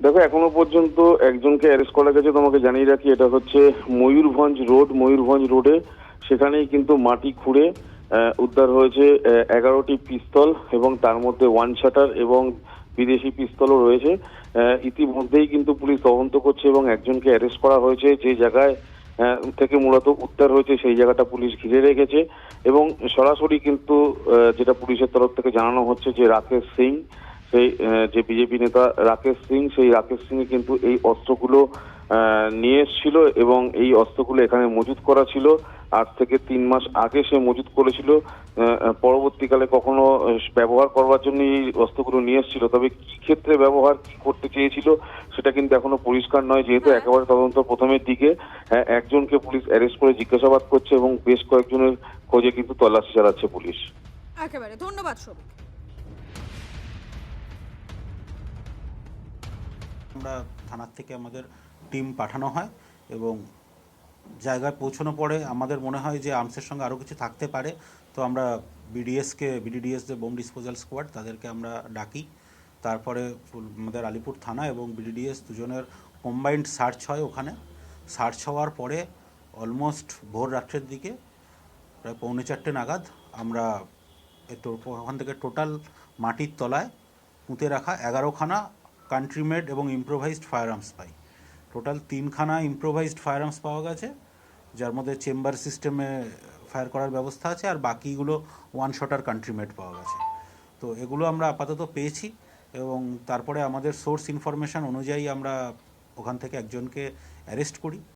দেখো, এখনো পর্যন্ত একজনকে অ্যারেস্ট করা গেছে। তোমাকে জানিয়ে রাখি, এটা হচ্ছে ময়ূরভঞ্জ রোডে। সেখানেই কিন্তু মাটি খুঁড়ে উদ্ধার হয়েছে 11টি পিস্তল, এবং তার মধ্যে ওয়ান শাটার এবং বিদেশি পিস্তলও রয়েছে। ইতিমধ্যেই কিন্তু পুলিশ তদন্ত করছে এবং একজনকে অ্যারেস্ট করা হয়েছে। যে জায়গায় থেকে মূলত উদ্ধার হয়েছে সেই জায়গাটা পুলিশ ঘিরে রেখেছে, এবং সরাসরি কিন্তু যেটা পুলিশের তরফ থেকে জানানো হচ্ছে যে রাকেশ সিং, সেই যে বিজেপি নেতা রাকেশ সিং, সেই রাকেশ সিং কিন্তু এই অস্ত্রগুলো নিয়ে এসেছিল, এবং এই অস্ত্রগুলো এখানে মজুত করা ছিল। আজ থেকে 3 মাস আগে সে মজুত করেছিল। পরবর্তীকালে কখনো ব্যবহার করবার জন্য এই অস্ত্রগুলো নিয়ে এসেছিল, তবে কি ক্ষেত্রে ব্যবহার, কি করতে চেয়েছিল সেটা কিন্তু এখনো পরিষ্কার নয়। যেহেতু হ্যাঁ, একেবারে তদন্ত প্রথমের দিকে, একজনকে পুলিশ অ্যারেস্ট করে জিজ্ঞাসাবাদ করছে এবং বেশ কয়েকজনের খোঁজে কিন্তু তল্লাশি চালাচ্ছে পুলিশ। একেবারে ধন্যবাদ সৌভিক। আমরা থানার থেকে আমাদের টিম পাঠানো হয় এবং জায়গায় পৌঁছানোর পরে আমাদের মনে হয় যে আর্মসের সঙ্গে আরও কিছু থাকতে পারে। তো আমরা বিডিডিএস যে বোম ডিসপোজাল স্কোয়াড, তাদেরকে আমরা ডাকি। তারপরে আমাদের আলিপুর থানা এবং বিডিডিএস দুজনের কম্বাইন্ড সার্চ হয়। ওখানে সার্চ হওয়ার পরে অলমোস্ট ভোর রাত্রের দিকে প্রায় 3:45 নাগাদ আমরা ওখান থেকে টোটাল মাটির তলায় পুঁতে রাখা 11খানা কান্ট্রি মেড এবং ইম্প্রোভাইজড ফায়ার আর্মস পাই। টোটাল 3খানা ইম্প্রোভাইজড ফায়ার আর্মস পাওয়া গেছে, যার মধ্যে চেম্বার সিস্টেমে ফায়ার করার ব্যবস্থা আছে, আর বাকিগুলো ওয়ান শটার কান্ট্রি মেড পাওয়া গেছে। তো এগুলো আমরা আপাতত পেয়েছি, এবং তারপরে আমাদের সোর্স ইনফরমেশান অনুযায়ী আমরা ওখান থেকে একজনকে অ্যারেস্ট করি।